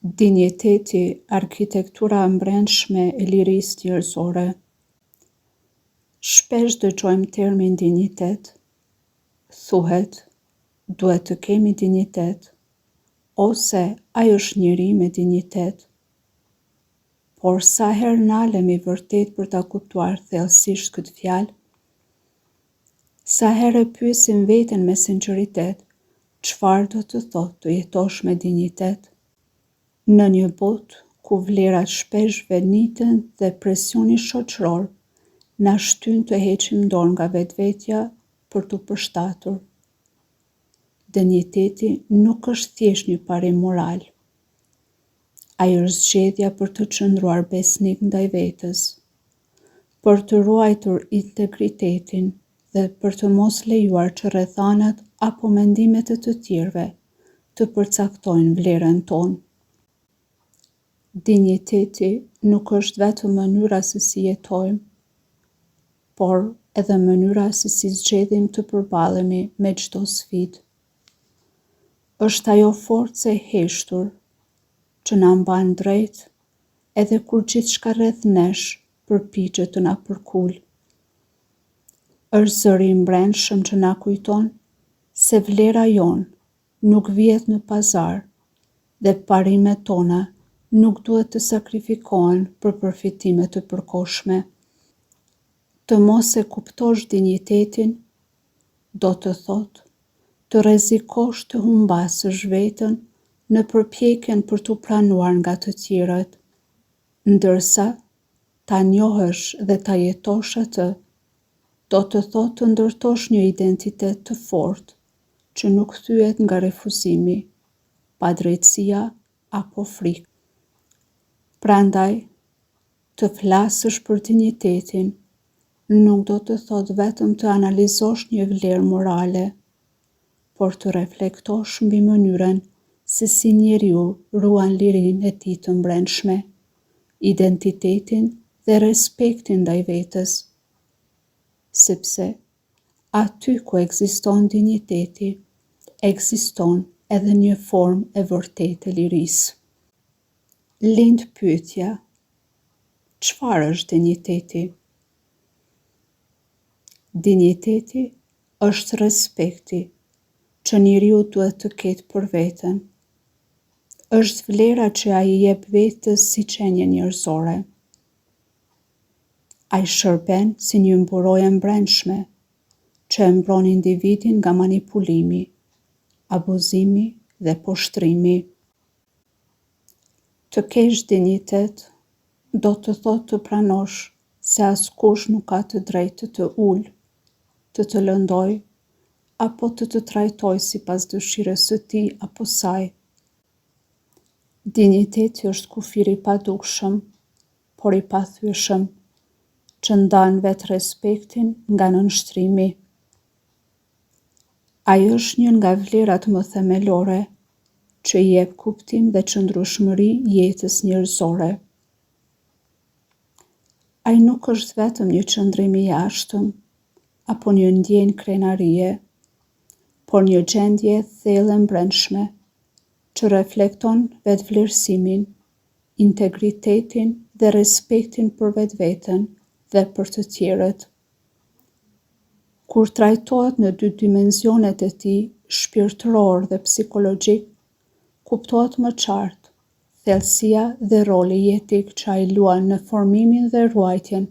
Dinjiteti, arkitektura e brendshme e lirisë njerëzore. Shpesh dëgjojmë termin dinjitet. Thuhet, duhet të kemi dinjitet, ose ai është njeri me dinjitet. Por sa herë nalemi vërtet për ta kuptuar thellësisht këtë fjalë? Sa herë e pyesim veten me sinqeritet, çfarë do të thotë të jetosh me dinjitet? Në një botë ku vlerat shpesh veniten dhe presioni shoqëror na shtyn të heqim dorë nga vetvetja për t'u përshtatur. Dinjiteti nuk është thjesht një parim moral. Ai është zgjedhja për të qëndruar besnik ndaj vetes, për të ruajtur integritetin dhe për të mos lejuar që rrethanat apo mendimet e të tjerëve të përcaktojnë vlerën tonë. Dinjiteti nuk është vetëm mënyra se si jetojmë, por edhe mënyra se si zgjedhim të përballemi me çdo sfidë. Është ajo forcë e heshtur që na mban drejt edhe kur gjithçka rreth nesh përpiqet të na përkulë. Është zëri i brendshëm që na kujton se vlera jonë nuk vjedh në pazar dhe parimet tona nuk duhet të sakrifikohen për përfitime të përkohshme. Të mos e kuptosh dinjitetin, do të thotë të rrezikosh të humbasësh veten në përpjekjen për t'u pranuar nga të tjerët, ndërsa ta njohësh dhe ta jetosh atë, do të thotë të ndërtosh një identitet të fortë që nuk thyet nga refuzimi, padrejtësia apo frika. Prandaj, të flasësh për dinjitetin nuk do të thotë vetëm të analizosh një vlerë morale, por të reflektosh mbi mënyrën se si njeriu ruan lirinë e tij të brendshme, identitetin dhe respektin ndaj vetes. Sepse aty ku ekziston dinjiteti, ekziston edhe një formë e vërtetë e lirisë. Lind pyetja: çfarë është dinjiteti? Dinjiteti është respekti që njeriu duhet të ketë për veten. Është vlera që ai i jep vetes si qenie njerëzore. Ai shërben si një mburojë e brendshme që e mbron individin nga manipulimi, abuzimi dhe poshtrimi. Të kesh dinjitet do të thotë të pranosh se askush nuk ka të drejtë të ulë, të lëndoj, apo të trajtoj sipas dëshirës së tij apo saj. Dinjiteti është kufiri i padukshëm, por i pathyeshëm, që ndan vetë respektin nga nënshtrimi. Ai është një nga vlerat më themelore që i jep kuptim dhe qëndrueshmëri jetës njerëzore. Ai nuk është vetëm një qëndrim i jashtëm apo një ndjenjë krenarie, por një gjendje thellë e brendshme që reflekton vetvlerësimin, integritetin dhe respektin për vetveten dhe për të tjerët. Kur trajtohet në dy dimensionet e tij, shpirtëror dhe psikologjik, kuptohet më qartë thellësia dhe roli jetik që ai luan në formimin dhe ruajtjen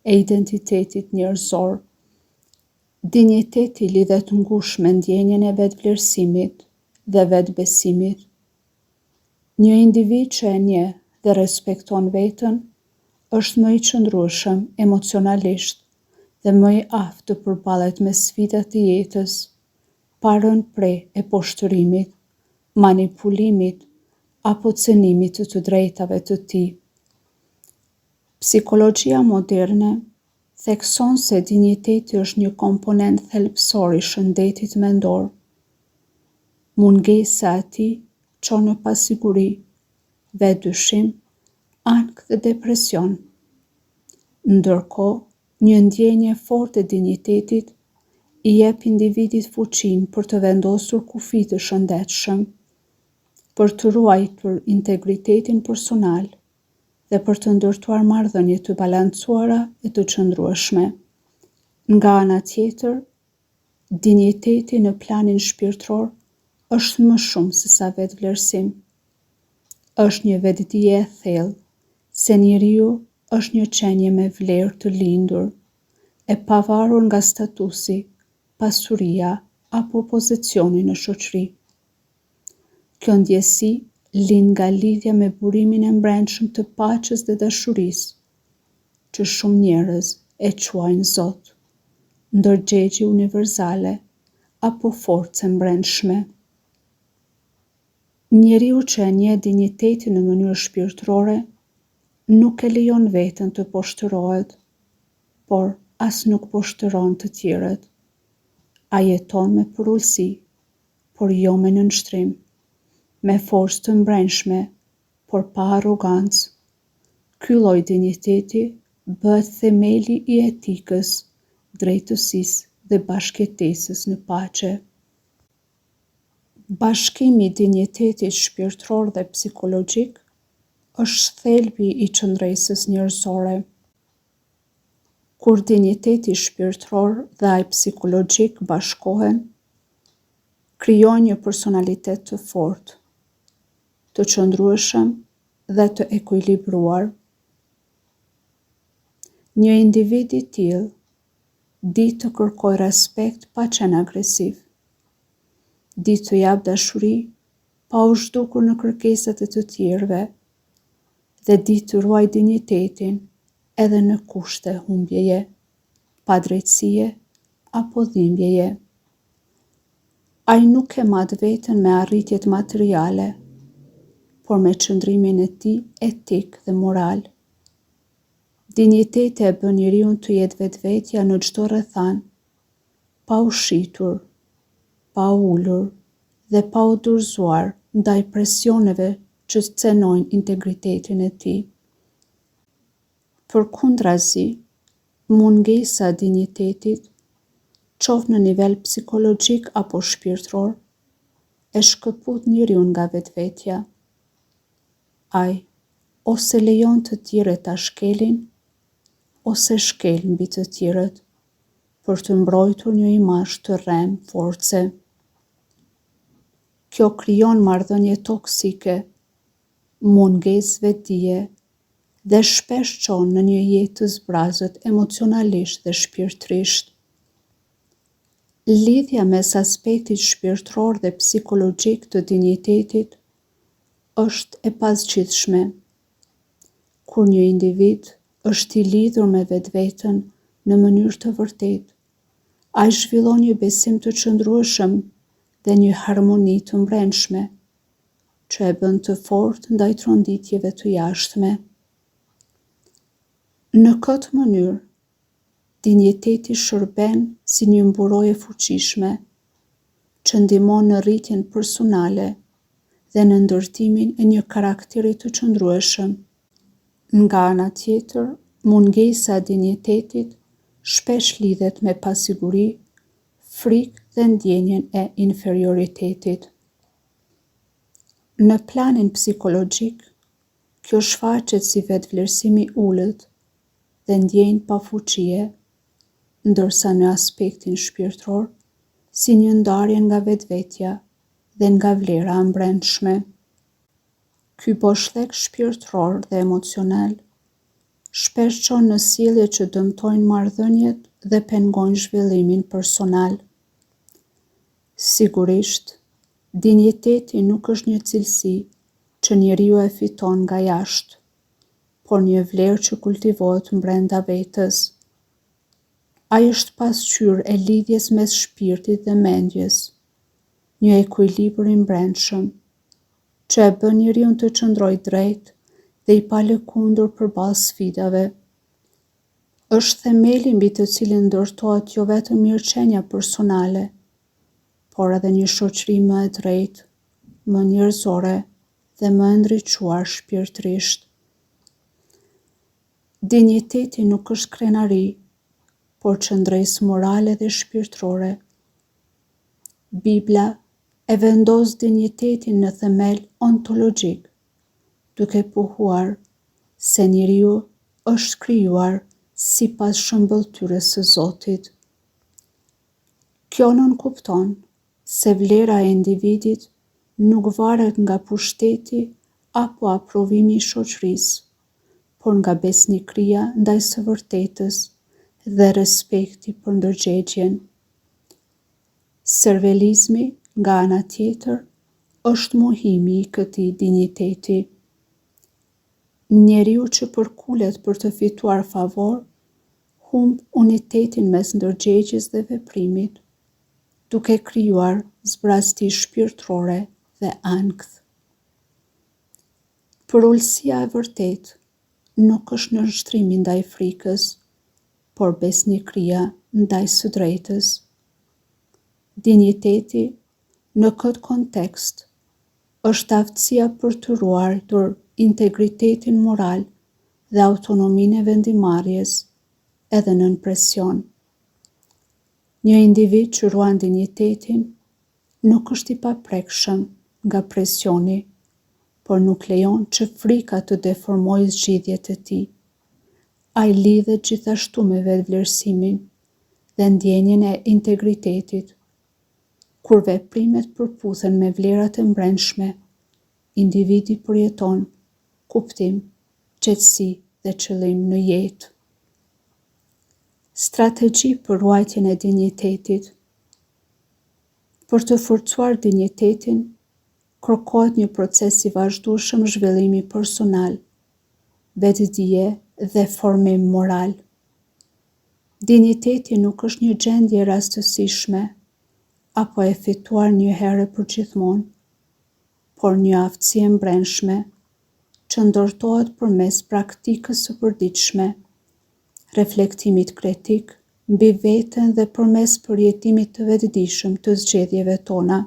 e identitetit njerëzor. Dinjiteti lidhet ngushtë me ndjenjen e vetvlerësimit dhe vetbesimit. Një individ që e njeh dhe respekton veten është më i qëndrueshëm emocionalisht dhe më i aftë të përballet me sfidat e jetës, pa rënë pre e poshtërimit, manipulimit apo cënimit të drejtave të tij. Psikologjia moderne thekson se dinjiteti është një komponent thelbësor i shëndetit mendor. Mungesa e tij çon në pasiguri, vetdyshim, ankth dhe depresion. Ndërkohë, një ndjenje e fortë e dinjitetit i jep individit fuqinë për të vendosur kufi të shëndetshëm. për të ruajtur integritetin personal dhe për të ndërtuar marrëdhënie të balancuara e të qëndrueshme. Nga ana tjetër, dinjiteti në planin shpirtëror është më shumë se sa vetë vlerësim. Është një vetdije e thellë se njeriu është një qenie me vlerë të lindur, e pavarur nga statusi, pasuria apo pozicioni në shoqëri. Kjo ndjesi lind nga lidhja me burimin e brendshëm të paqes dhe dashurisë, që shumë njerëz e quajnë Zot, ndërgjegje univerzale apo forcë brendshme. Njeriu që e njeh dinjitetin në mënyrë shpirtërore nuk e lejon veten të poshtërohet, por as nuk poshtëron të tjerët. A jeton me përullësi, por jo me nënshtrim, me forcë të brendshme, por pa arrogancë. Ky lloj dinjiteti bëhet themeli i etikës, drejtësisë dhe bashkëjetesës në paqe. Bashkimi i dinjitetit shpirtëror dhe psikologjik është thelbi i qëndresës njerëzore. Kur dinjiteti shpirtëror dhe ai psikologjik bashkohen, krijojnë një personalitet të fortë, të qëndrueshëm dhe të ekuilibruar. Një individ i tillë di të kërkojë respekt pa qenë agresiv, di të jap dashuri pa u zhdukur në kërkesat e të tjerëve dhe di të ruajë dinjitetin edhe në kushte humbjeje, padrejtësie apo dhimbjeje. Ai nuk e mat veten me arritjet materiale, por me qëndrimin e tij etik dhe moral. Dinjiteti e bën njeriu të jetë vetvetja në çdo rrethan, pa u shitur, pa u ulur dhe pa u dorëzuar ndaj presioneve që cenojnë integritetin e tij. Përkundrazi, mungesa e dinjitetit, qoftë në nivel psikologjik apo shpirtëror, e shkëput njeriu nga vetvetja. Ai ose lejon të tjerët ta shkelin, ose shkel mbi të tjerët, për të mbrojtur një imazh të rrem force. Kjo krijon marrëdhënie toksike, mungesë vetdije dhe shpesh çon në një jetë të zbrazët emocionalisht dhe shpirtërisht. Lidhja mes aspektit shpirtëror dhe psikologjik të dinjitetit është e pazgjithshme. Kur një individ është i lidhur me vetveten në mënyrë të vërtetë, ai zhvillon një besim të qëndrueshëm dhe një harmoni të brendshme, që e bën të fortë ndaj tronditjeve të jashtme. Në këtë mënyrë, dinjiteti shërben si një mburojë e fuqishme, që ndihmon në rritjen personale dhe në ndërtimin e një karakteri të qëndrueshëm. Nga ana tjetër, mungesa e dinjitetit shpesh lidhet me pasiguri, frikë dhe ndjenjen e inferioritetit. Në planin psikologjik, kjo shfaqet si vetvlerësimi i ulët dhe ndjenjë pafuqie, ndërsa në aspektin shpirtëror, si një ndarje nga vetvetja dhe nga vlera brendshme. Ky boshllëk shpirtëror dhe emocional shpesh çon në sjellje që dëmtojnë marrëdhëniet dhe pengojnë zhvillimin personal. Sigurisht, dinjiteti nuk është një cilësi që njeriu e fiton nga jashtë, por një vlerë që kultivohet brenda vetes. Ai është pasqyrë e lidhjes mes shpirtit dhe mendjes, një ekuilibër i brendshëm, që e bën njeriu të qëndrojë drejt dhe i palëkundur përballë sfidave. Është themeli mbi të cilin ndërtohet jo vetëm mirëqenia personale, por edhe një shoqëri më e drejtë, më njerëzore dhe më e ndriçuar shpirtërisht. Dinjiteti nuk është krenari, por qëndresë morale dhe shpirtërore. Bibla e vendos dinjitetin në themel ontologjik, duke pohuar se njeriu është krijuar sipas shëmbëltyrës së Zotit. Kjo nënkupton se vlera e individit nuk varet nga pushteti apo aprovimi i shoqërisë, por nga besnikëria ndaj së vërtetës dhe respekti për ndërgjegjen. Servelizmi, nga ana tjetër, është mohimi i këtij dinjiteti. Njeriu që përkulet për të fituar favor, humb unitetin mes ndërgjegjes dhe veprimit, duke krijuar zbrasti shpirtërore dhe ankth. Përullësia e vërtetë nuk është në nështrimi ndaj frikës, por besnikëria ndaj së drejtës. Dinjiteti në këtë kontekst është aftësia për të ruajtur integritetin moral dhe autonominë e vendimarrjes edhe nën presion. Një individ që ruan dinjitetin nuk është i paprekshëm nga presioni, por nuk lejon që frika të deformojë zgjidhjet e tij. Ai lidhet gjithashtu me vetvlerësimin dhe ndjenjen e integritetit. Kur veprimet përputhen me vlerat e brendshme, individi përjeton kuptim, qetësi dhe qëllim në jetë. Strategji për ruajtjen e dinjitetit. Për të forcuar dinjitetin, kërkohet një proces i vazhdueshëm zhvillimi personal, vetdije dhe formim moral. Dinjiteti nuk është një gjendje rastësishme apo e fituar një herë për gjithmonë, por një aftësi e brendshme që ndërtohet përmes praktikës së përditshme, reflektimit kritik mbi veten dhe përmes përjetimit të vetëdijshëm të zgjedhjeve tona.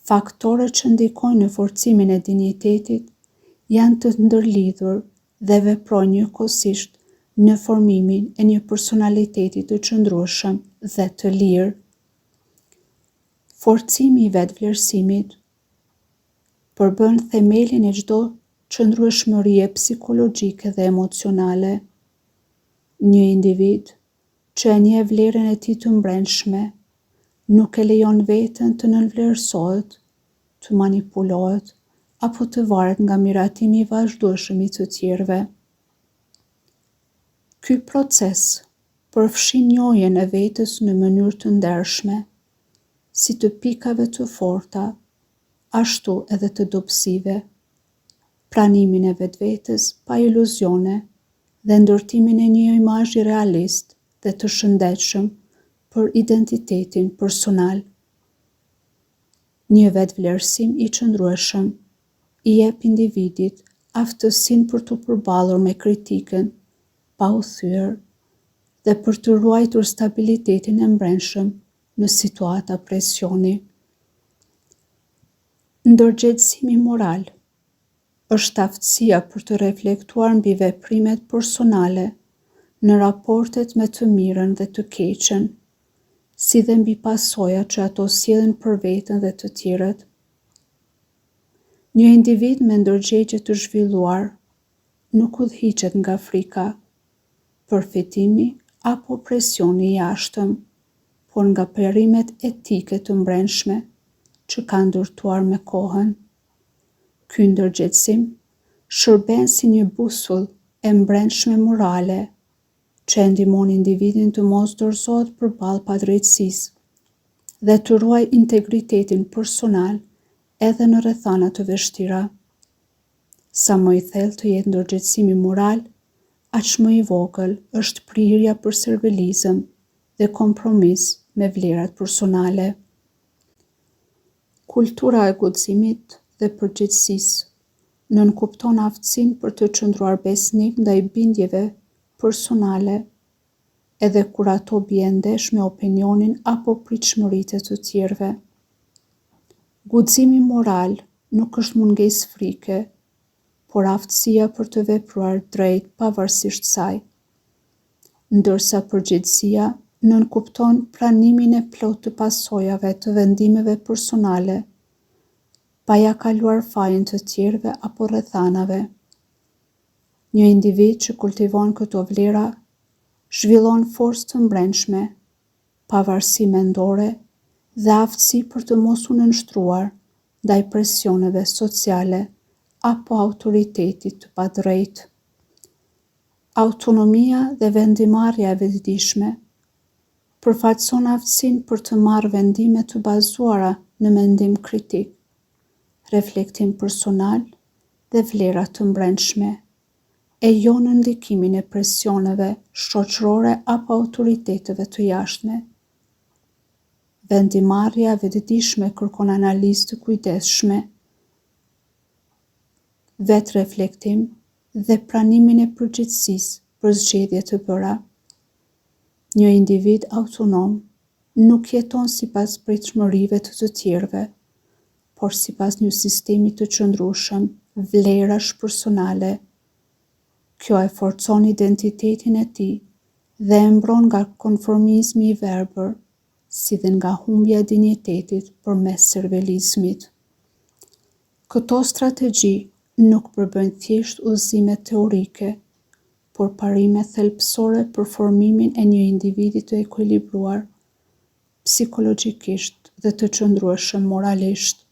Faktorët që ndikojnë në forcimin e dinjitetit janë të ndërlidhur dhe veprojnë njëkohësisht në formimin e një personaliteti të qëndrueshëm dhe të lirë. Forcimi i vetvlerësimit përbën themelin e çdo qëndrueshmërie psikologjike dhe emocionale. Një individ që e njeh vlerën e tij të brendshme nuk e lejon veten të nënvlerësohet, të manipulohet apo të varet nga miratimi i vazhdueshëm i të tjerëve. Ky proces përfshin njohjen e vetes në mënyrë të ndershme, si të pikave të forta, ashtu edhe të dobësive, pranimin e vetvetes pa iluzione dhe ndërtimin e një imazhi realist dhe të shëndetshëm për identitetin personal. Një vetvlerësim i qëndrueshëm i jep individit aftësinë për të përballur me kritikën pa u thyer dhe për të ruajtur stabilitetin e brendshëm në situata presioni. Ndërgjegjësimi moral është aftësia për të reflektuar mbi veprimet personale në raportet me të mirën dhe të keqen, si dhe mbi pasojat që ato sjellin për veten dhe të tjerët. Një individ me ndërgjegje të zhvilluar nuk udhhiqet nga frika, përfitimi apo presioni i jashtëm, por nga perimet etike të brendshme që ka ndërtuar me kohën. Ky ndërgjegjësim shërben si një busull e brendshme morale që e ndihmon individin të mos dorëzohet përballë padrejtësisë dhe të ruaj integritetin personal edhe në rrethana të vështira. Sa më i thellë të jetë ndërgjegjësimi moral, aq më i vogël është prirja për servelizëm dhe kompromis me vlerat personale. Kultura e guximit dhe përgjegjësisë nënkupton aftësinë për të qëndruar besnik ndaj bindjeve personale, edhe kur ato bien ndesh me opinionin apo pritshmëritë e të tjerëve. Guximi moral nuk është mungesë frike, por aftësia për të vepruar drejt pavarësisht saj, ndërsa përgjegjësia nënkupton pranimin e plot të pasojave të vendimeve personale, pa ja kaluar fajin të tjerëve apo rrethanave. Një individ që kultivon këto vlera zhvillon forcë të mbrëmshme, pavarësi mendore dhe aftësi për të mos u nënshtruar ndaj presioneve sociale apo autoritetit të padrejtë. Autonomia dhe vendimarrja e vetëdijshme përfaqëson aftësinë për të marrë vendime të bazuara në mendim kritik, reflektim personal dhe vlera të mbrëmshme, e jo në ndikimin e presioneve shoqërore apo autoriteteve të jashtme. Vendimarrja e vetëdijshme kërkon analizë të kujdesshme, vetreflektim dhe pranimin e përgjegjësisë për zgjedhje të bëra. Një individ autonom nuk jeton sipas pritshmërive të tjerëve, por sipas një sistemi të qëndrueshëm vlerash personale. Kjo e forcon identitetin e tij dhe e mbron nga konformizmi i verbër, si dhe nga humbja e dinjitetit përmes servelizmit. Këto strategji nuk përbëjnë thjesht udhëzime teorike, por parime thelbësore për formimin e një individi të ekuilibruar psikologjikisht dhe të qëndrueshëm moralisht.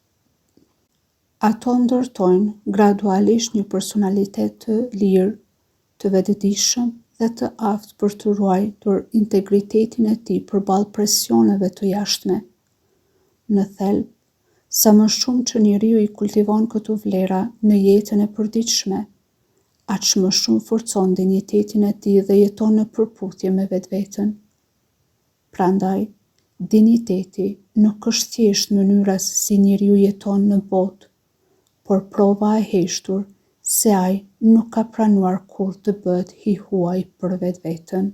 Ato ndërtojnë gradualisht një personalitet të lirë, të vetëdijshëm dhe të aftë për të ruajtur integritetin e tij përballë presioneve të jashtme. Në thelb, sa më shumë që njeriu i kultivon këto vlera në jetën e përditshme, aq më shumë forcon dinjitetin e tij dhe jeton në përputhje me vetveten. Prandaj, dinjiteti nuk është thjesht mënyra se si njeriu jeton në botë, por prova e heshtur se ai nuk ka pranuar kurrë të bëhet i huaj për vetveten.